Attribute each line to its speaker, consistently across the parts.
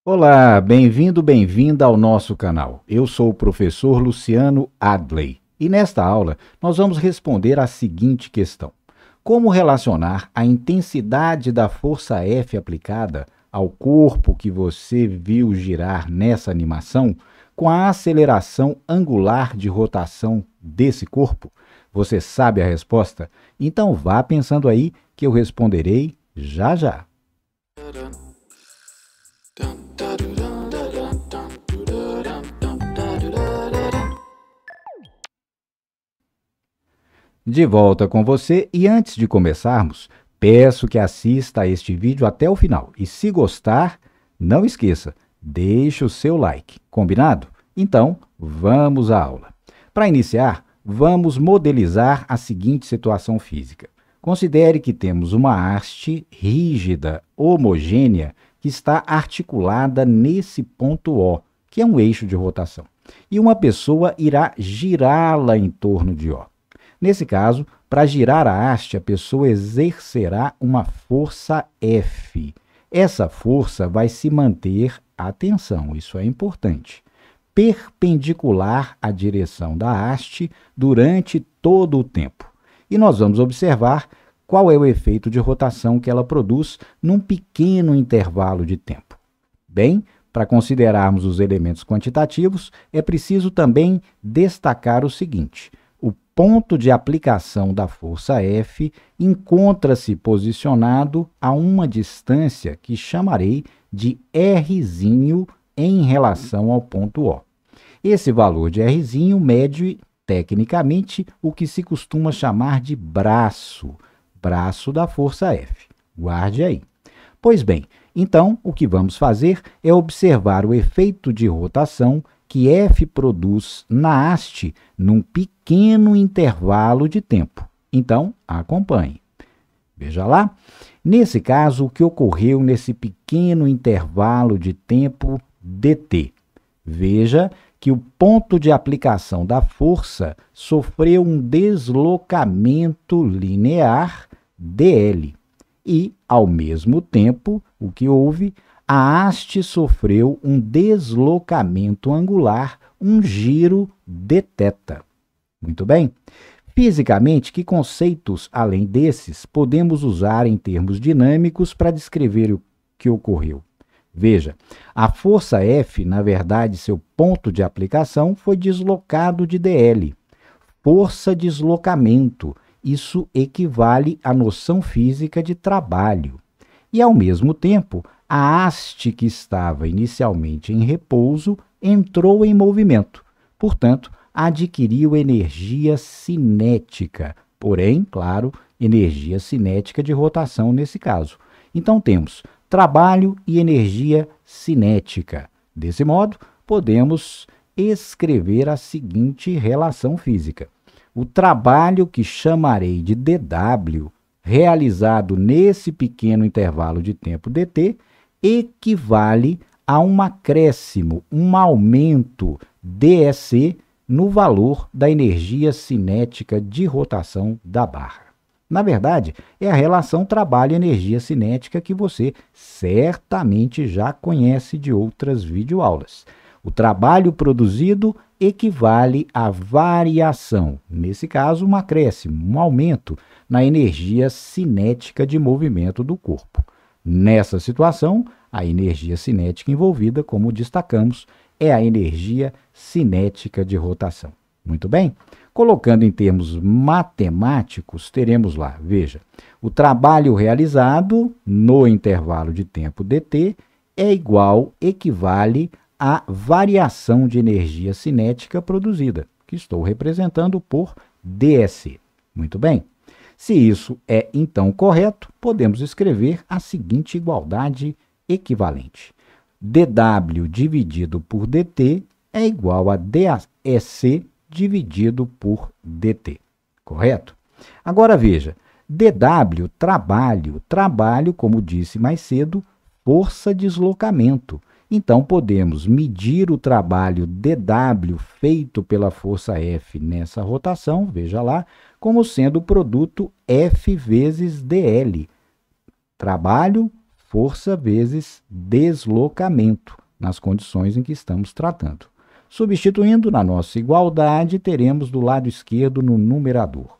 Speaker 1: Olá, bem-vindo, bem-vinda ao nosso canal. Eu sou o professor Luciano Adley e nesta aula nós vamos responder a seguinte questão: como relacionar a intensidade da força F aplicada ao corpo que você viu girar nessa animação com a aceleração angular de rotação desse corpo? Você sabe a resposta? Então vá pensando aí que eu responderei já já. De volta com você e antes de começarmos, peço que assista a este vídeo até o final e se gostar, não esqueça, deixe o seu like, combinado? Então, vamos à aula. Para iniciar, vamos modelizar a seguinte situação física. Considere que temos uma haste rígida, homogênea, que está articulada nesse ponto O, que é um eixo de rotação, e uma pessoa irá girá-la em torno de O. Nesse caso, para girar a haste, a pessoa exercerá uma força F. Essa força vai se manter, atenção, isso é importante, perpendicular à direção da haste durante todo o tempo. E nós vamos observar qual é o efeito de rotação que ela produz num pequeno intervalo de tempo. Bem, para considerarmos os elementos quantitativos, é preciso também destacar o seguinte: o ponto de aplicação da força F encontra-se posicionado a uma distância que chamarei de R em relação ao ponto O. Esse valor de R mede, tecnicamente, o que se costuma chamar de braço da força F. Guarde aí. Pois bem, então, o que vamos fazer é observar o efeito de rotação que F produz na haste num pequeno intervalo de tempo. Então, acompanhe. Veja lá. Nesse caso, o que ocorreu nesse pequeno intervalo de tempo dt? Veja que o ponto de aplicação da força sofreu um deslocamento linear dl. E, ao mesmo tempo, o que houve? A haste sofreu um deslocamento angular, um giro dθ. Muito bem? Fisicamente, que conceitos, além desses, podemos usar em termos dinâmicos para descrever o que ocorreu? Veja, a força F, na verdade, seu ponto de aplicação foi deslocado de dl. Força-deslocamento, isso equivale à noção física de trabalho. E, ao mesmo tempo, a haste que estava inicialmente em repouso entrou em movimento. Portanto, adquiriu energia cinética, porém, claro, energia cinética de rotação nesse caso. Então, temos trabalho e energia cinética. Desse modo, podemos escrever a seguinte relação física. O trabalho que chamarei de dW, realizado nesse pequeno intervalo de tempo dt, equivale a um acréscimo, um aumento dEc no valor da energia cinética de rotação da barra. Na verdade, é a relação trabalho-energia cinética que você certamente já conhece de outras videoaulas. O trabalho produzido equivale à variação, nesse caso, um acréscimo, um aumento na energia cinética de movimento do corpo. Nessa situação, a energia cinética envolvida, como destacamos, é a energia cinética de rotação. Muito bem? Colocando em termos matemáticos, teremos lá, veja, o trabalho realizado no intervalo de tempo dt é igual, equivale à variação de energia cinética produzida, que estou representando por dEc. Muito bem? Se isso é, então, correto, podemos escrever a seguinte igualdade equivalente. dW dividido por dt é igual a dEc dividido por dt. Correto? Agora, veja, dW, trabalho, como disse mais cedo, força-deslocamento. Então, podemos medir o trabalho dW feito pela força F nessa rotação, veja lá, como sendo o produto F vezes dL. Trabalho, força vezes deslocamento, nas condições em que estamos tratando. Substituindo na nossa igualdade, teremos do lado esquerdo no numerador.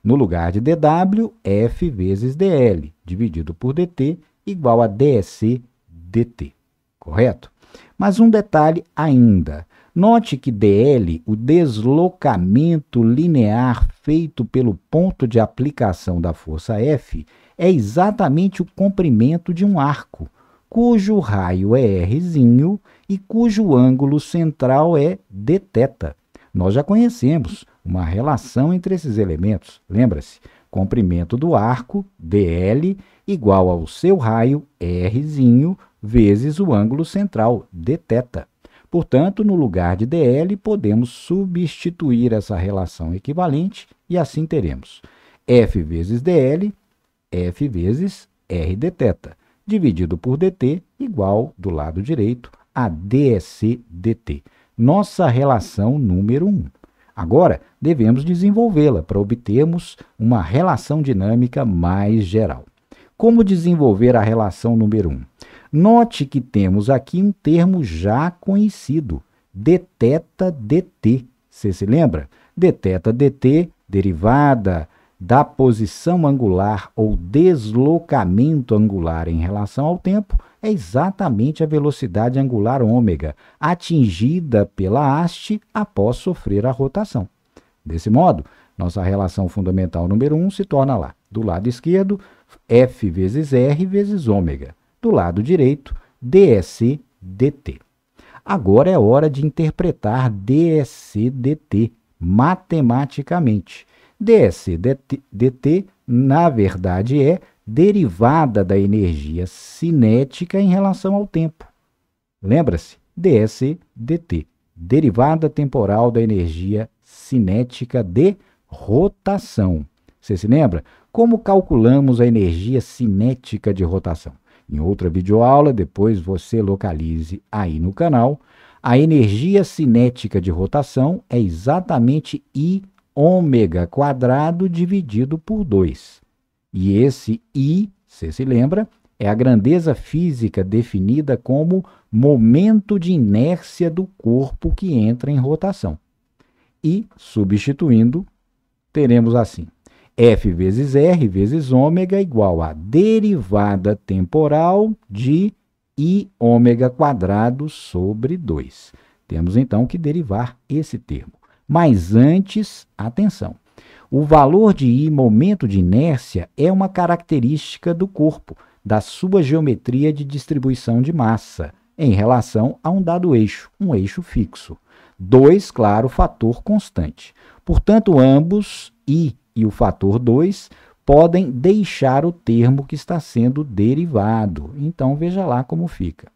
Speaker 1: No lugar de dW, F vezes dL, dividido por dt, igual a dSc dt. Correto? Mas um detalhe ainda. Note que dL, o deslocamento linear feito pelo ponto de aplicação da força F, é exatamente o comprimento de um arco, cujo raio é Rzinho e cujo ângulo central é dθ. Nós já conhecemos uma relação entre esses elementos. Lembra-se? Comprimento do arco, dl, igual ao seu raio, Rzinho, vezes o ângulo central, dθ. Portanto, no lugar de dl, podemos substituir essa relação equivalente e assim teremos F vezes dl, F vezes r dθ, dividido por dt, igual, do lado direito, a dSc dt. Nossa relação número 1. Agora, devemos desenvolvê-la para obtermos uma relação dinâmica mais geral. Como desenvolver a relação número 1? Note que temos aqui um termo já conhecido, dθ dt. Você se lembra? Dθ dt, derivada da posição angular ou deslocamento angular em relação ao tempo, é exatamente a velocidade angular ômega, atingida pela haste após sofrer a rotação. Desse modo, nossa relação fundamental número 1 se torna lá, do lado esquerdo, F vezes R vezes ômega. Do lado direito, dSc dt. Agora é hora de interpretar dSc dt matematicamente. dSc dt, na verdade, é derivada da energia cinética em relação ao tempo. Lembra-se? dSc dt, derivada temporal da energia cinética de rotação. Você se lembra? Como calculamos a energia cinética de rotação? Em outra videoaula, depois você localize aí no canal, a energia cinética de rotação é exatamente I ômega quadrado dividido por 2. E esse I, você se lembra, é a grandeza física definida como momento de inércia do corpo que entra em rotação. E, substituindo, teremos assim: F vezes R vezes ômega igual a derivada temporal de I ômega quadrado sobre 2. Temos então que derivar esse termo. Mas antes, atenção, o valor de I, momento de inércia, é uma característica do corpo, da sua geometria de distribuição de massa, em relação a um dado eixo, um eixo fixo. 2, claro, fator constante. Portanto, ambos, I e o fator 2, podem deixar o termo que está sendo derivado. Então, veja lá como fica.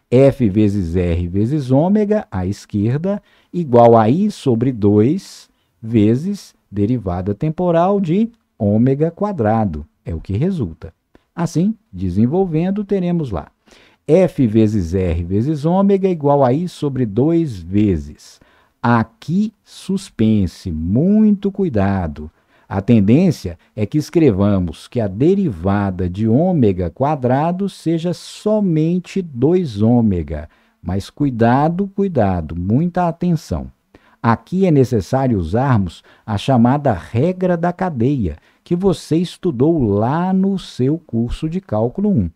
Speaker 1: F vezes R vezes ômega, à esquerda, igual a I sobre 2 vezes derivada temporal de ômega quadrado. É o que resulta. Assim, desenvolvendo, teremos lá F vezes R vezes ômega igual a I sobre 2 vezes. Aqui, suspense, muito cuidado. A tendência é que escrevamos que a derivada de ômega quadrado seja somente 2 ômega. Mas cuidado, cuidado, muita atenção. Aqui é necessário usarmos a chamada regra da cadeia, que você estudou lá no seu curso de cálculo 1.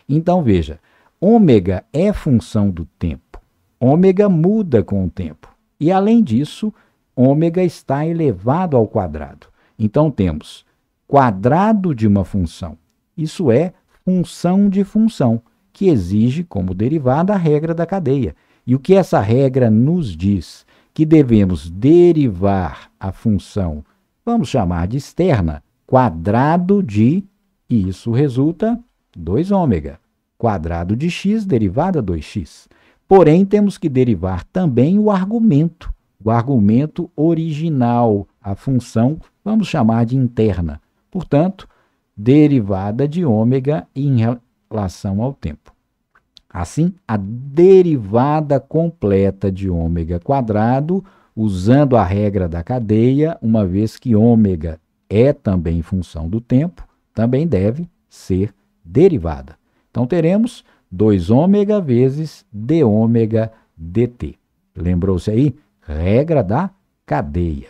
Speaker 1: Então, veja, ômega é função do tempo. Ômega muda com o tempo. E, além disso, ômega está elevado ao quadrado. Então, temos quadrado de uma função. Isso é função de função, que exige como derivada a regra da cadeia. E o que essa regra nos diz? Que devemos derivar a função, vamos chamar de externa, quadrado de, e isso resulta 2 ômega. Quadrado de x, derivada 2x. Porém, temos que derivar também o argumento original, a função, vamos chamar de interna. Portanto, derivada de ômega em relação ao tempo. Assim, a derivada completa de ômega quadrado, usando a regra da cadeia, uma vez que ômega é também função do tempo, também deve ser derivada. Então, teremos 2 ômega vezes d ômega dt. Lembrou-se aí? Regra da cadeia.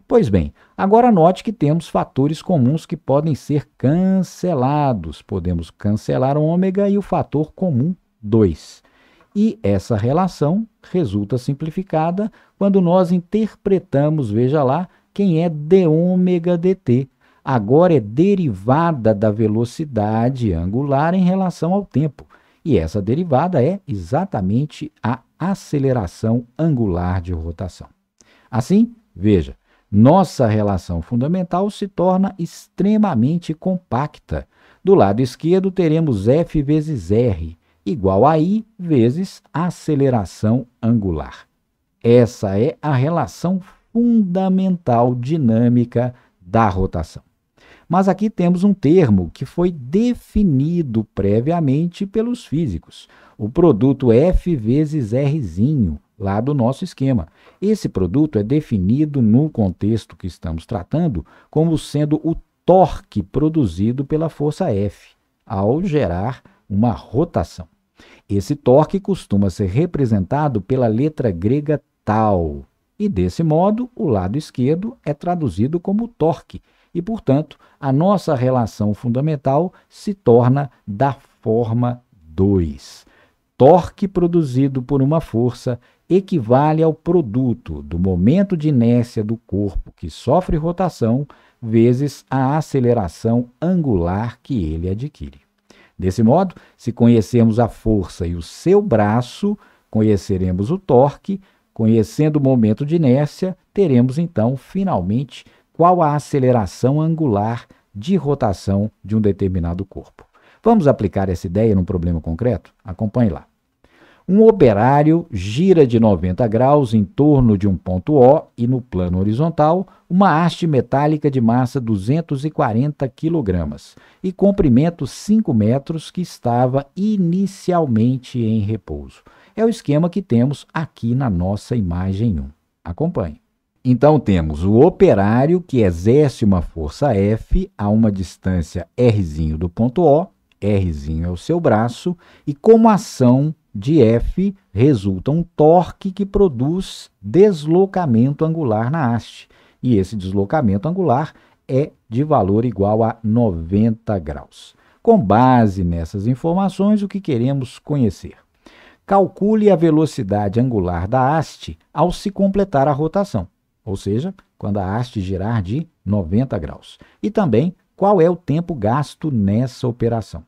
Speaker 1: Pois bem, agora note que temos fatores comuns que podem ser cancelados. Podemos cancelar o ômega e o fator comum 2. E essa relação resulta simplificada quando nós interpretamos, veja lá, quem é d ômega dt. Agora é derivada da velocidade angular em relação ao tempo. E essa derivada é exatamente a aceleração angular de rotação. Assim, veja, nossa relação fundamental se torna extremamente compacta. Do lado esquerdo teremos F vezes R, igual a I vezes aceleração angular. Essa é a relação fundamental dinâmica da rotação. Mas aqui temos um termo que foi definido previamente pelos físicos, o produto F vezes Rzinho, lá do nosso esquema. Esse produto é definido no contexto que estamos tratando como sendo o torque produzido pela força F, ao gerar uma rotação. Esse torque costuma ser representado pela letra grega tau, e desse modo o lado esquerdo é traduzido como torque, e, portanto, a nossa relação fundamental se torna da forma 2. Torque produzido por uma força equivale ao produto do momento de inércia do corpo que sofre rotação vezes a aceleração angular que ele adquire. Desse modo, se conhecermos a força e o seu braço, conheceremos o torque. Conhecendo o momento de inércia, teremos então, finalmente, qual a aceleração angular de rotação de um determinado corpo. Vamos aplicar essa ideia num problema concreto? Acompanhe lá. Um operário gira de 90 graus em torno de um ponto O e no plano horizontal uma haste metálica de massa 240 kg e comprimento 5 metros que estava inicialmente em repouso. É o esquema que temos aqui na nossa imagem 1. Acompanhe. Então, temos o operário que exerce uma força F a uma distância Rzinho do ponto O, Rzinho é o seu braço, e como ação de F resulta um torque que produz deslocamento angular na haste. E esse deslocamento angular é de valor igual a 90 graus. Com base nessas informações, o que queremos conhecer? Calcule a velocidade angular da haste ao se completar a rotação, ou seja, quando a haste girar de 90 graus. E também qual é o tempo gasto nessa operação.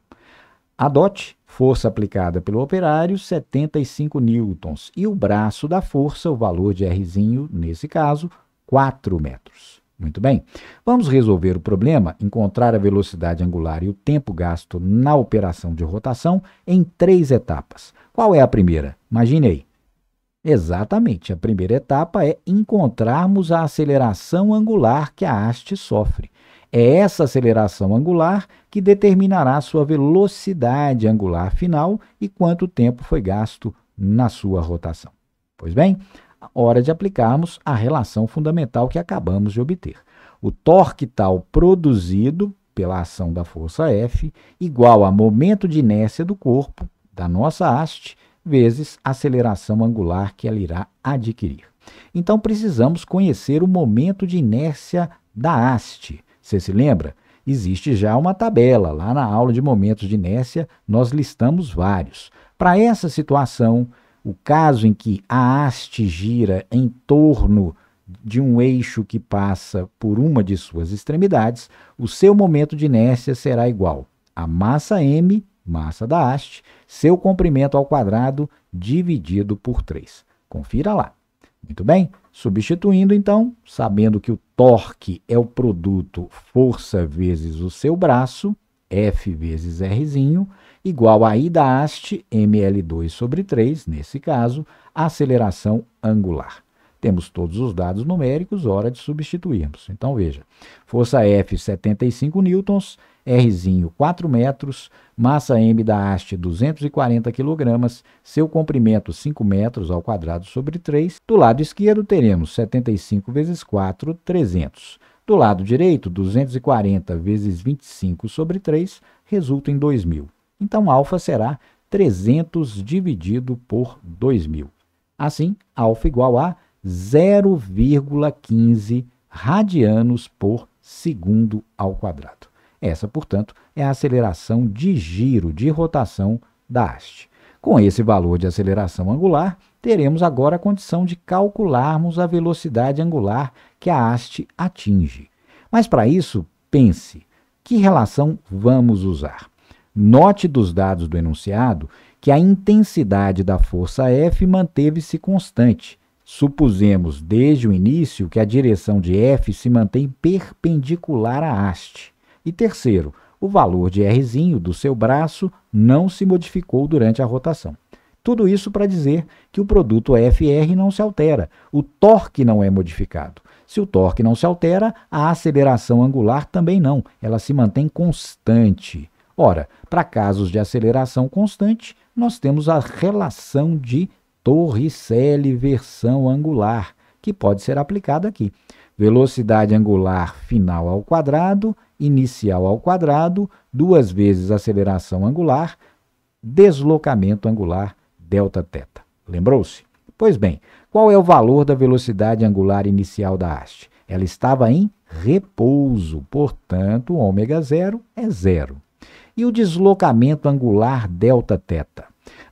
Speaker 1: Adote força aplicada pelo operário, 75 newtons, e o braço da força, o valor de Rzinho, nesse caso, 4 metros. Muito bem, vamos resolver o problema, encontrar a velocidade angular e o tempo gasto na operação de rotação em 3 etapas. Qual é a primeira? Imagine aí. Exatamente, a primeira etapa é encontrarmos a aceleração angular que a haste sofre. É essa aceleração angular que determinará sua velocidade angular final e quanto tempo foi gasto na sua rotação. Pois bem, hora de aplicarmos a relação fundamental que acabamos de obter. O torque tal produzido pela ação da força F igual a momento de inércia do corpo, da nossa haste, vezes a aceleração angular que ela irá adquirir. Então, precisamos conhecer o momento de inércia da haste. Você se lembra? Existe já uma tabela. Lá na aula de momentos de inércia, nós listamos vários. Para essa situação, o caso em que a haste gira em torno de um eixo que passa por uma de suas extremidades, o seu momento de inércia será igual a massa m, massa da haste, seu comprimento ao quadrado dividido por 3. Confira lá. Muito bem? Substituindo, então, sabendo que o torque é o produto força vezes o seu braço, F vezes Rzinho, igual a I da haste, ml2 sobre 3, nesse caso, a aceleração angular. Temos todos os dados numéricos, hora de substituirmos. Então, veja, força F, 75 newtons, Rzinho, 4 metros, massa m da haste, 240 kg, seu comprimento, 5 metros ao quadrado sobre 3. Do lado esquerdo, teremos 75 vezes 4, 300. Do lado direito, 240 vezes 25 sobre 3, resulta em 2.000. Então, alfa será 300 dividido por 2.000. Assim, alfa igual a 0,15 radianos por segundo ao quadrado. Essa, portanto, é a aceleração de giro, de rotação da haste. Com esse valor de aceleração angular, teremos agora a condição de calcularmos a velocidade angular que a haste atinge. Mas para isso, pense, que relação vamos usar? Note dos dados do enunciado que a intensidade da força F manteve-se constante. Supusemos desde o início que a direção de F se mantém perpendicular à haste. E terceiro, o valor de Rzinho do seu braço não se modificou durante a rotação. Tudo isso para dizer que o produto FR não se altera, o torque não é modificado. Se o torque não se altera, a aceleração angular também não, ela se mantém constante. Ora, para casos de aceleração constante, nós temos a relação de Torricelli-versão angular, que pode ser aplicada aqui. Velocidade angular final ao quadrado, inicial ao quadrado, 2 vezes aceleração angular, deslocamento angular, delta θ. Lembrou-se? Pois bem, qual é o valor da velocidade angular inicial da haste? Ela estava em repouso, portanto, ômega0 é 0. E o deslocamento angular delta θ?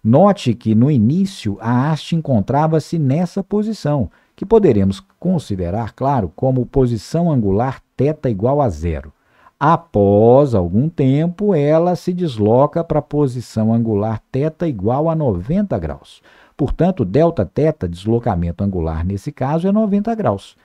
Speaker 1: Note que no início a haste encontrava-se nessa posição, que poderemos considerar, claro, como posição angular θ igual a 0. Após algum tempo, ela se desloca para a posição angular θ igual a 90 graus. Portanto, Δθ, deslocamento angular nesse caso, é 90 graus.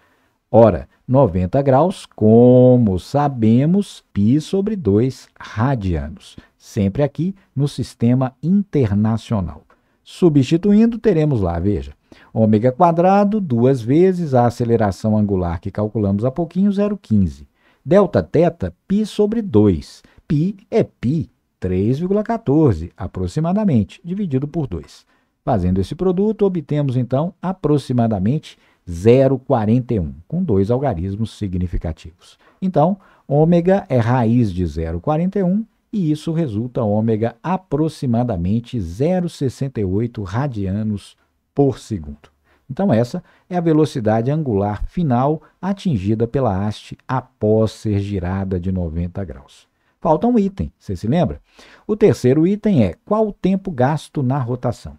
Speaker 1: Ora, 90 graus, como sabemos, π sobre 2 radianos. Sempre aqui no sistema internacional. Substituindo, teremos lá, veja, ômega quadrado, 2 vezes a aceleração angular que calculamos há pouquinho, 0,15. Δθ, π sobre 2. Π é π, 3,14 aproximadamente, dividido por 2. Fazendo esse produto, obtemos então aproximadamente 0,41, com 2 algarismos significativos. Então, ômega é raiz de 0,41 e isso resulta ômega aproximadamente 0,68 radianos por segundo. Então, essa é a velocidade angular final atingida pela haste após ser girada de 90 graus. Falta um item, você se lembra? O terceiro item é qual o tempo gasto na rotação.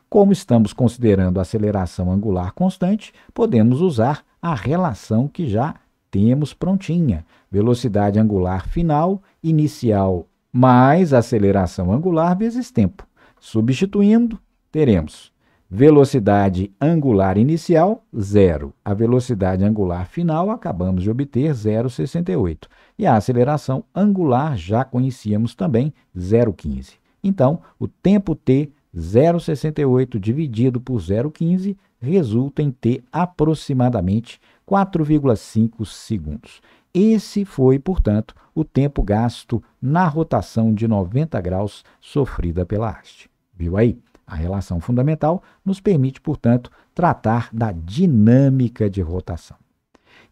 Speaker 1: Como estamos considerando a aceleração angular constante, podemos usar a relação que já temos prontinha. Velocidade angular final, inicial, mais aceleração angular vezes tempo. Substituindo, teremos velocidade angular inicial, 0. A velocidade angular final, acabamos de obter 0,68. E a aceleração angular, já conhecíamos também, 0,15. Então, o tempo t, 0,68 dividido por 0,15, resulta em t aproximadamente 4,5 segundos. Esse foi, portanto, o tempo gasto na rotação de 90 graus sofrida pela haste. Viu aí? A relação fundamental nos permite, portanto, tratar da dinâmica de rotação.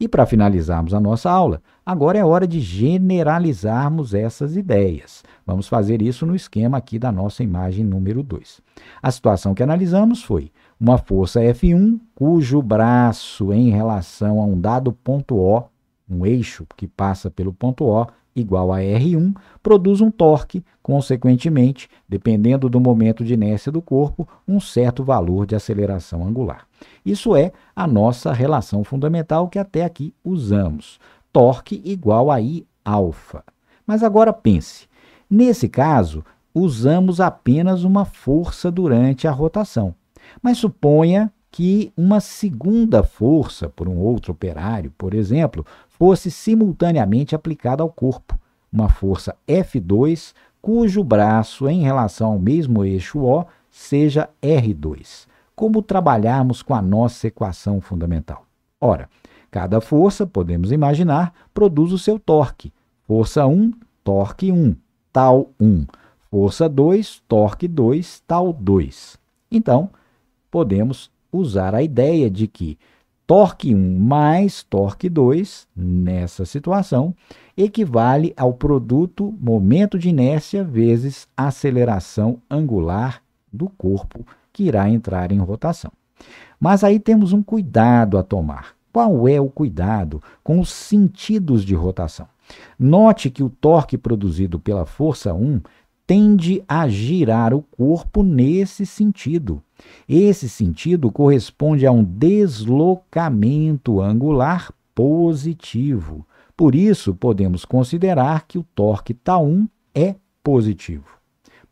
Speaker 1: E para finalizarmos a nossa aula, agora é hora de generalizarmos essas ideias. Vamos fazer isso no esquema aqui da nossa imagem número 2. A situação que analisamos foi uma força F1, cujo braço em relação a um dado ponto O, um eixo que passa pelo ponto O, igual a R1, produz um torque, consequentemente, dependendo do momento de inércia do corpo, um certo valor de aceleração angular. Isso é a nossa relação fundamental que até aqui usamos. Torque igual a I-alfa. Mas agora pense, nesse caso, usamos apenas uma força durante a rotação. Mas suponha que uma segunda força, por um outro operário, por exemplo, fosse simultaneamente aplicada ao corpo, uma força F2, cujo braço em relação ao mesmo eixo O seja R2. Como trabalharmos com a nossa equação fundamental? Ora, cada força, podemos imaginar, produz o seu torque. Força 1, torque 1, tal 1. Força 2, torque 2, tal 2. Então, podemos usar a ideia de que Torque 1 mais torque 2, nessa situação, equivale ao produto momento de inércia vezes aceleração angular do corpo que irá entrar em rotação. Mas aí temos um cuidado a tomar. Qual é o cuidado com os sentidos de rotação? Note que o torque produzido pela força 1 tende a girar o corpo nesse sentido. Esse sentido corresponde a um deslocamento angular positivo. Por isso, podemos considerar que o torque τ1 é positivo.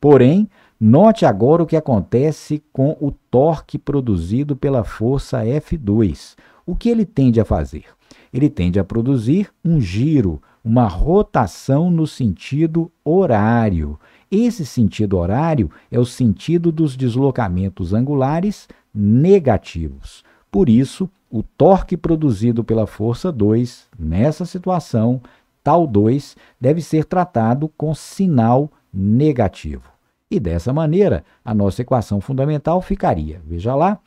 Speaker 1: Porém, note agora o que acontece com o torque produzido pela força F2. O que ele tende a fazer? Ele tende a produzir um giro, uma rotação no sentido horário. Esse sentido horário é o sentido dos deslocamentos angulares negativos. Por isso, o torque produzido pela força 2, nessa situação, τ2, deve ser tratado com sinal negativo. E dessa maneira, a nossa equação fundamental ficaria, veja lá,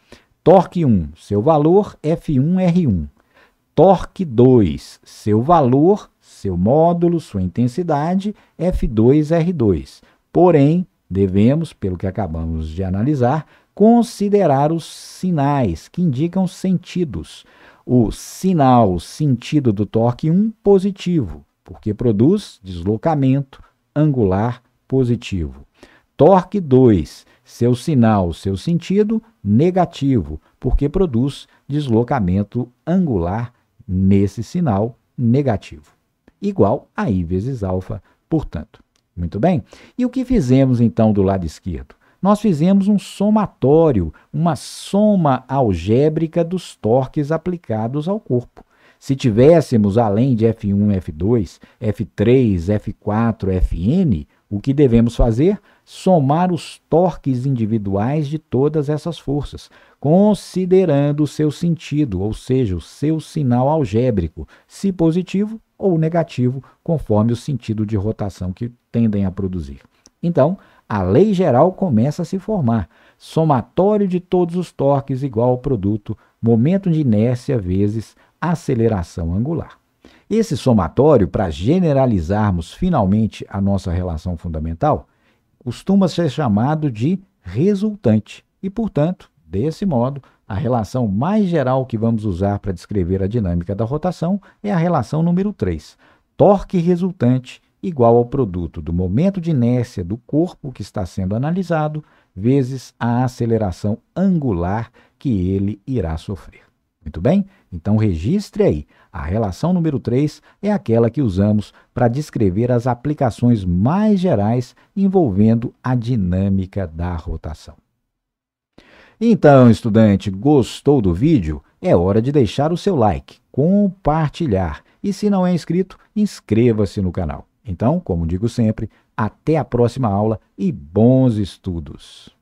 Speaker 1: torque 1, seu valor, F1R1. Torque 2, seu valor, seu módulo, sua intensidade, F2R2. Porém, devemos, pelo que acabamos de analisar, considerar os sinais que indicam sentidos. O sinal, sentido do torque 1, positivo, porque produz deslocamento angular positivo. Torque 2, seu sinal, seu sentido, negativo, porque produz deslocamento angular nesse sinal negativo. Igual a I vezes alfa, portanto. Muito bem? E o que fizemos, então, do lado esquerdo? Nós fizemos um somatório, uma soma algébrica dos torques aplicados ao corpo. Se tivéssemos, além de F1, F2, F3, F4, Fn, o que devemos fazer? Somar os torques individuais de todas essas forças, considerando o seu sentido, ou seja, o seu sinal algébrico, se positivo ou negativo, conforme o sentido de rotação que tendem a produzir. Então, a lei geral começa a se formar. Somatório de todos os torques igual ao produto momento de inércia vezes aceleração angular. Esse somatório, para generalizarmos finalmente a nossa relação fundamental, costuma ser chamado de resultante. E, portanto, desse modo, a relação mais geral que vamos usar para descrever a dinâmica da rotação é a relação número 3. Torque resultante igual ao produto do momento de inércia do corpo que está sendo analisado vezes a aceleração angular que ele irá sofrer. Muito bem? Então, registre aí. A relação número 3 é aquela que usamos para descrever as aplicações mais gerais envolvendo a dinâmica da rotação. Então, estudante, gostou do vídeo? É hora de deixar o seu like, compartilhar e, se não é inscrito, inscreva-se no canal. Então, como digo sempre, até a próxima aula e bons estudos!